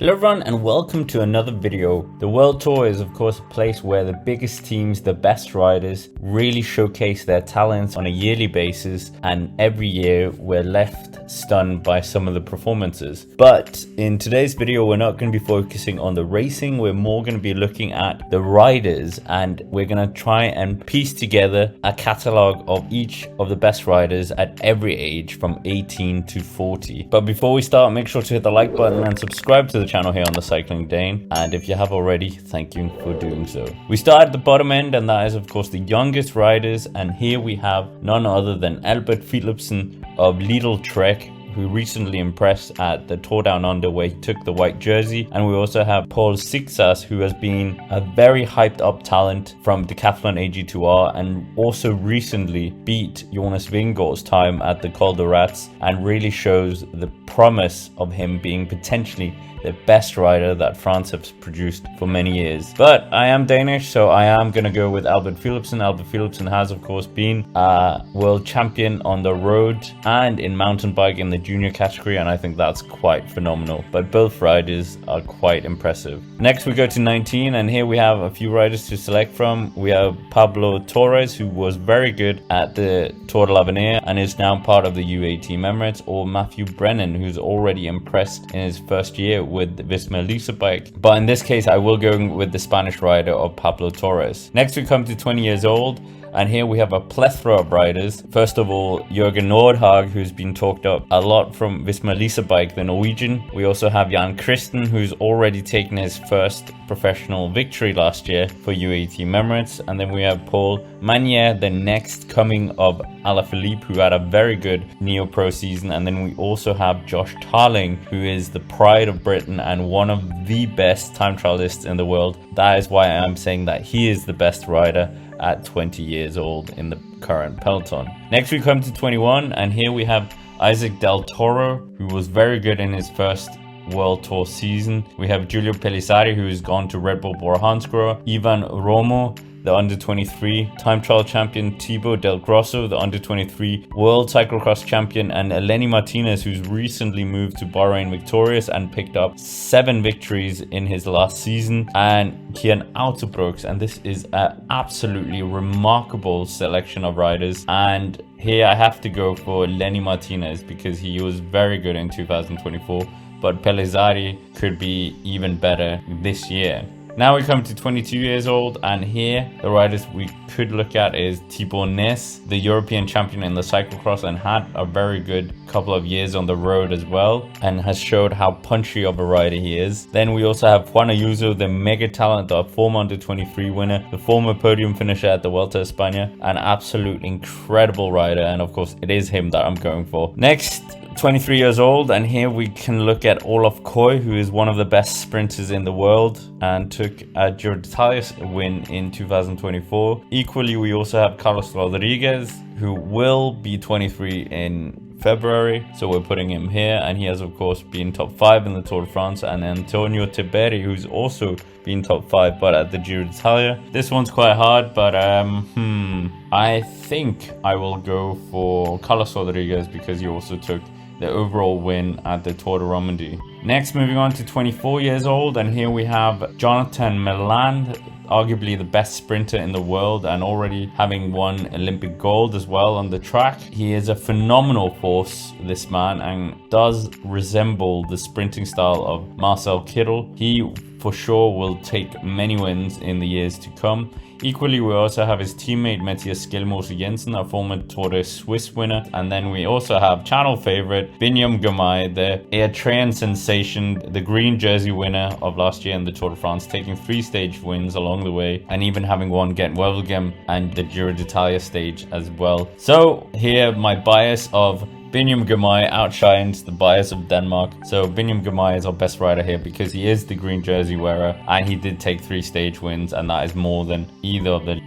Hello everyone and welcome to another video. The World Tour is of course a place where the biggest teams, the best riders, really showcase their talents on a yearly basis, and every year we're left stunned by some of the performances. But in today's video we're not going to be focusing on the racing, we're more going to be looking at the riders, and we're going to try and piece together a catalogue of each of the best riders at every age from 18 to 40. But before we start, make sure to hit the like button and subscribe to the channel here on the Cycling Dane, and if you have already, thank you for doing so. We start at the bottom end, and that is of course the youngest riders, and here we have none other than Albert Philipesn of Lidl Trek, who recently impressed at the Tour Down Under where he took the white jersey. And we also have Paul Sixas, who has been a very hyped up talent from Decathlon AG2R and also recently beat Jonas Vingegaard's time at the Col de Rats, and really shows the promise of him being potentially the best rider that France has produced for many years. But I am Danish, so I am going to go with Albert Philipesn. Albert Philipesn has of course been a world champion on the road and in mountain bike in the junior category, and I think that's quite phenomenal. But both riders are quite impressive. Next we go to 19, and here we have a few riders to select from. We have Pablo Torres, who was very good at the Tour de l'Avenir and is now part of the UAE Team Emirates, or Matthew Brennan, who's already impressed in his first year with Visma Lease bike. But in this case I will go with the Spanish rider of Pablo Torres. Next we come to 20 years old, and here we have a plethora of riders. First of all, Jørgen Nordhaug, who's been talked up a lot from Visma Lease bike, the Norwegian. We also have Jan Christen, who's already taken his first professional victory last year for UAE Team Emirates. And then we have Paul Magnier, the next coming of Alaphilippe, who had a very good Neo-Pro season. And then we also have Josh Tarling, who is the pride of Britain and one of the best time trialists in the world. That is why I'm saying that he is the best rider at 20 years old in the current peloton. Next we come to 21, and here we have Isaac Del Toro, who was very good in his first World Tour season. We have Giulio Pellizzari, who has gone to Red Bull Bora Hansgrohe, Ivan Romo, the under-23 time trial champion, Thibaut Del Grosso, the under-23 world cyclocross champion, and Eleni Martinez, who's recently moved to Bahrain victorious and picked up 7 victories in his last season, and Kian Uijtenbrooks. And this is an absolutely remarkable selection of riders, and here I have to go for Lenny Martinez because he was very good in 2024, but Pellizzari could be even better this year. Now we come to 22 years old, and here the riders we could look at is Thibaut Ness, the European champion in the cyclocross and had a very good couple of years on the road as well, and has showed how punchy of a rider he is. Then we also have Juan Ayuso, the mega talent, the former under-23 winner, the former podium finisher at the Vuelta a España, an absolute incredible rider, and of course it is him that I'm going for. Next, 23 years old, and here we can look at Olaf Koy, who is one of the best sprinters in the world and took a Giro d'Italia win in 2024. Equally, we also have Carlos Rodriguez, who will be 23 in February, so we're putting him here, and he has of course been top 5 in the Tour de France, and Antonio Tiberi, who's also been top 5 but at the Giro d'Italia. This one's quite hard, but I think I will go for Carlos Rodriguez because he also took the overall win at the Tour de Romandie. Next, moving on to 24 years old, and here we have Jonathan Meland, arguably the best sprinter in the world and already having won Olympic gold as well on the track. He is a phenomenal force, this man, and does resemble the sprinting style of Marcel Kittel. He for sure will take many wins in the years to come. Equally, we also have his teammate Matthias Skjelmose Jensen, a former Tour de Suisse winner. And then we also have channel favorite Biniam Girmay, the Eritrean sensation, the green jersey winner of last year in the Tour de France, taking 3 stage wins along the way, and even having won Gent-Wevelgem and the Giro d'Italia stage as well. So here my bias of Biniam Girmay outshines the bias of Denmark. So Biniam Girmay is our best rider here because he is the green jersey wearer and he did take 3 stage wins, and that is more than either of the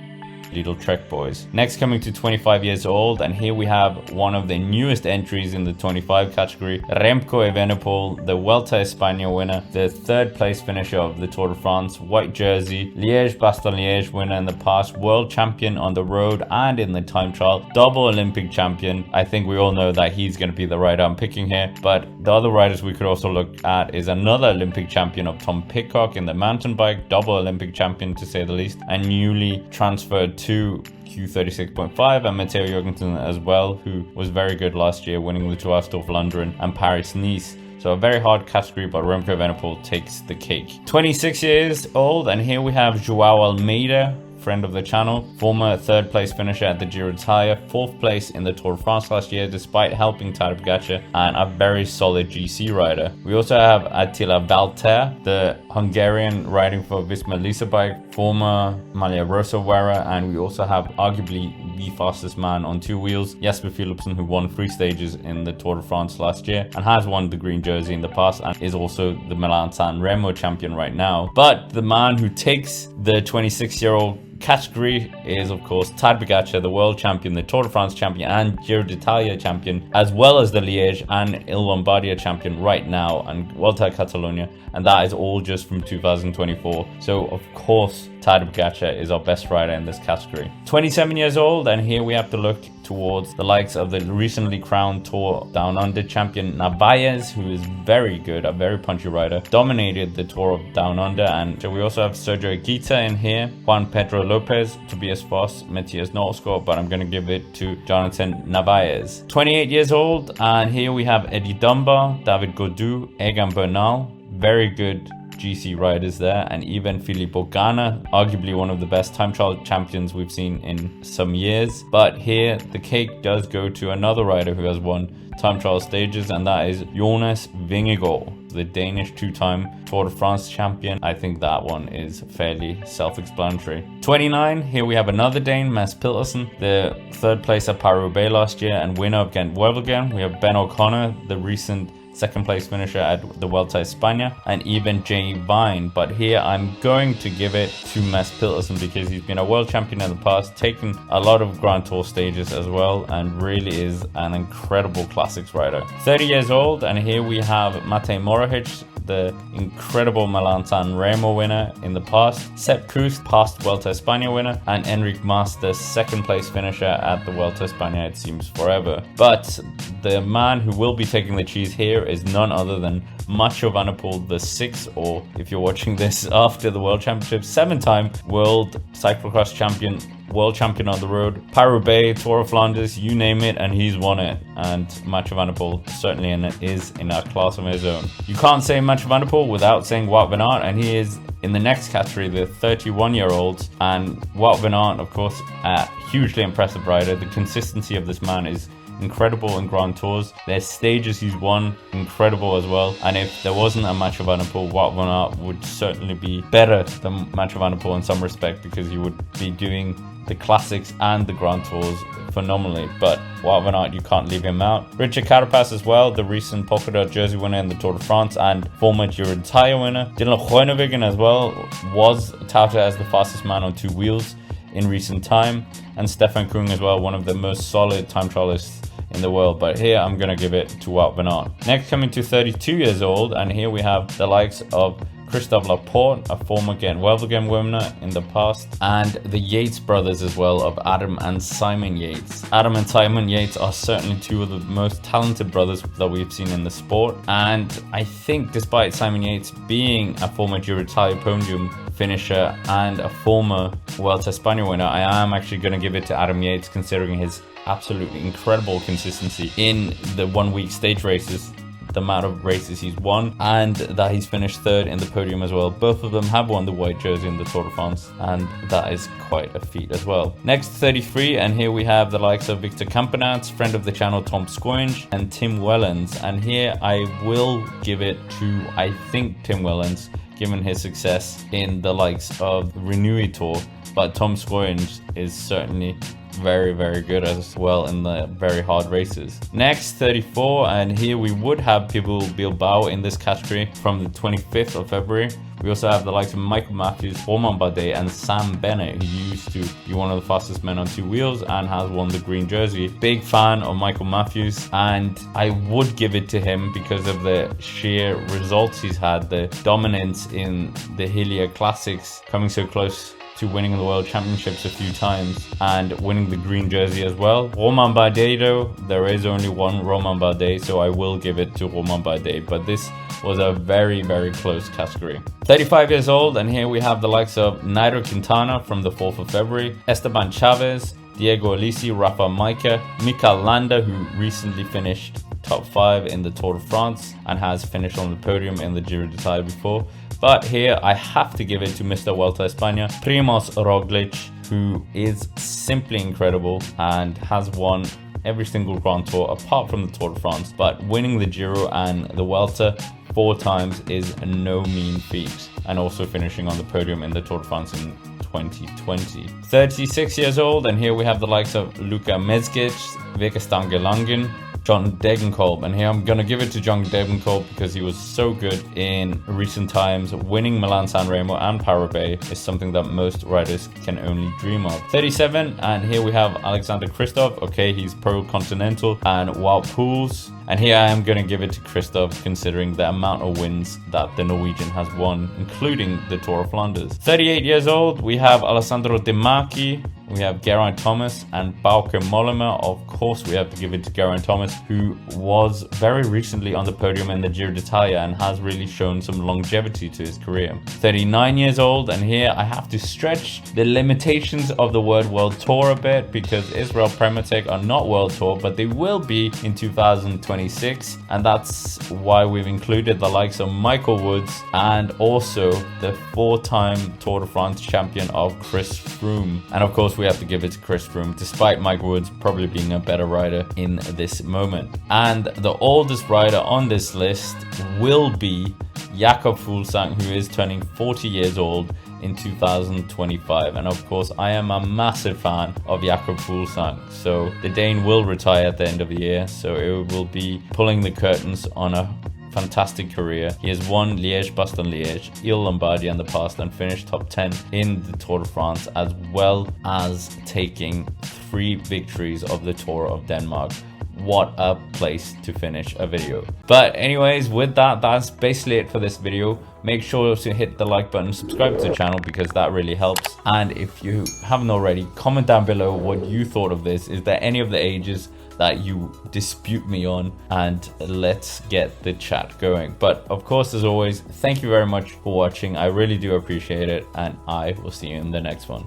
little Trek boys. Next, coming to 25 years old, and here we have one of the newest entries in the 25 category, Remco Evenepoel, the Vuelta a España winner, the 3rd place finisher of the Tour de France, white jersey, Liège-Bastogne-Liège winner in the past, world champion on the road and in the time trial, double Olympic champion. I think we all know that he's going to be the rider I'm picking here, but the other riders we could also look at is another Olympic champion of Tom Pidcock in the mountain bike, double Olympic champion to say the least, and newly transferred to Q36.5, and Matteo Jorgensen as well, who was very good last year, winning the Tour of London and Paris-Nice. So a very hard category, but Remco Evenepoel takes the cake. 26 years old, and here we have Joao Almeida, friend of the channel, former 3rd place finisher at the Giro d'Italia, 4th place in the Tour de France last year despite helping Tadej Pogacar, and a very solid GC rider. We also have Attila Valter, the Hungarian riding for Visma Lease bike, former Maglia Rosa wearer, and we also have arguably the fastest man on 2 wheels, Jasper Philipesn, who won 3 stages in the Tour de France last year and has won the green jersey in the past and is also the Milan-San Remo champion right now. But the man who takes the 26-year-old category is of course Tadej Pogacar, the world champion, the Tour de France champion and Giro d'Italia champion, as well as the Liège and Il Lombardia champion right now and Vuelta a Catalunya, and that is all just from 2024. So of course Tadej Pogacar is our best rider in this category. 27 years old, and here we have to look towards the likes of the recently crowned Tour Down Under champion Narvaez, who is very good, a very punchy rider, dominated the Tour of Down Under. And so we also have Sergio Higuita in here, Juan Pedro Lopez, Tobias Foss, Matthias Norsgaard, but I'm going to give it to Jonathan Narvaez. 28 years old, and here we have Eddie Dunbar, David Gaudu, Egan Bernal, very good GC riders there, and even Filippo Ganna, arguably one of the best time trial champions we've seen in some years. But here the cake does go to another rider who has won time trial stages, and that is Jonas Vingegaard, the Danish 2-time Tour de France champion. I think that one is fairly self-explanatory. 29, here we have another Dane, Mads Pedersen, the 3rd place at Paris-Roubaix last year and winner of Gent-Wevelgem. We have Ben O'Connor, the recent 2nd place finisher at the Vuelta a España, and even Jay Vine. But here I'm going to give it to Mads Pedersen because he's been a world champion in the past, taken a lot of Grand Tour stages as well, and really is an incredible classics rider. 30 years old, and here we have Matej Mohoric, the incredible Milan-San Remo winner in the past, Sepp Kuss, past Vuelta a España winner, and Enric Mas, the 2nd place finisher at the Vuelta a España, it seems forever. But the man who will be taking the cheese here is none other than Mathieu van der Poel, the 6th, or if you're watching this after the World Championship, 7-time World Cyclocross champion, world champion on the road, Paris-Roubaix, Tour of Flanders, you name it, and he's won it. And Mathieu van der Poel certainly is in a class of his own. You can't say Mathieu van der Poel without saying Wout van Aert, and he is in the next category, the 31-year-olds. And Wout van Aert, of course, a hugely impressive rider. The consistency of this man is incredible in Grand Tours. There's stages he's won, incredible as well. And if there wasn't a Mathieu van der Poel, Wout van Aert would certainly be better than Mathieu van der Poel in some respect, because he would be doing the classics and the Grand Tours phenomenally. But Wout van Aert, you can't leave him out. Richard Carapaz as well, the recent polka dot jersey winner in the Tour de France and former Giro d'Italia winner. Dylan Groenewegen as well was touted as the fastest man on 2 wheels in recent time, and Stefan Kung as well, one of the most solid time trialists in the world. But here I'm gonna give it to Wout van Aert. Next, coming to 32 years old, and here we have the likes of Christophe Laporte, a former Gent-Wevelgem winner in the past, and the Yates brothers as well, of Adam and Simon Yates. Adam and Simon Yates are certainly 2 of the most talented brothers that we've seen in the sport, and I think despite Simon Yates being a former Giro d'Italia podium finisher and a former Vuelta a España winner, I am actually going to give it to Adam Yates, considering his absolutely incredible consistency in the 1-week stage races, the amount of races he's won, and that he's finished 3rd in the podium as well. Both of them have won the white jersey in the Tour de France, and that is quite a feat as well. Next, 33, and here we have the likes of Victor Campenaerts, friend of the channel Tom Scoinge, and Tim Wellens. And here I will give it to, I think, Tim Wellens, given his success in the likes of Renui Tour, but Tom Scoinge is certainly very, very good as well in the very hard races. Next, 34, and here we would have people Bilbao in this category from the 25th of February. We also have the likes of Michael Matthews, Romain Bardet, and Sam Bennett, who used to be one of the fastest men on 2 wheels and has won the green jersey. Big fan of Michael Matthews, and I would give it to him because of the sheer results he's had, the dominance in the Hillier Classics, coming so close to winning the World Championships a few times and winning the green jersey as well. Romain Bardet though, there is only one Romain Bardet, so I will give it to Romain Bardet, but this was a very, very close category. 35 years old, and here we have the likes of Nairo Quintana from the 4th of February, Esteban Chavez, Diego Alisi, Rafa Maica, Mikel Landa, who recently finished top 5 in the Tour de France and has finished on the podium in the Giro d'Italia before. But here I have to give it to Mr. Vuelta España, Primoz Roglic, who is simply incredible and has won every single Grand Tour apart from the Tour de France, but winning the Giro and the Vuelta 4 times is no mean feat, and also finishing on the podium in the Tour de France in 2020. 36 years old, and here we have the likes of Luka Mezgic, Vikastan Gelangen, John Degenkolb, and here I'm gonna give it to John Degenkolb because he was so good in recent times. Winning Milan-San Remo and Paris-Roubaix is something that most riders can only dream of. 37, and here we have Alexander Kristoff. Okay, he's pro continental and Wout Poels, and here I am gonna give it to Kristoff considering the amount of wins that the Norwegian has won, including the Tour of Flanders. 38 years old, we have Alessandro De Marchi, we have Geraint Thomas, and Bauke Mollema. Of course, we have to give it to Geraint Thomas, who was very recently on the podium in the Giro d'Italia and has really shown some longevity to his career. 39 years old, and here I have to stretch the limitations of the word World Tour a bit because Israel Premier Tech are not World Tour, but they will be in 2026, and that's why we've included the likes of Michael Woods and also the 4-time Tour de France champion of Chris Froome. And of course, we have to give it to Chris Froome, despite Mike Woods probably being a better rider in this moment. And the oldest rider on this list will be Jakob Fuglsang, who is turning 40 years old in 2025. And of course, I am a massive fan of Jakob Fuglsang. So the Dane will retire at the end of the year. So it will be pulling the curtains on a fantastic career. He has won Liège-Bastogne-Liège, Il Lombardy in the past, and finished top 10 in the Tour de France, as well as taking 3 victories of the Tour of Denmark. What a place to finish a video. But anyways, with that, that's basically it for this video. Make sure to hit the like button, subscribe to the channel because that really helps. And if you haven't already, comment down below what you thought of this. Is there any of the ages that you dispute me on? And let's get the chat going. But of course, as always, thank you very much for watching. I really do appreciate it, and I will see you in the next one.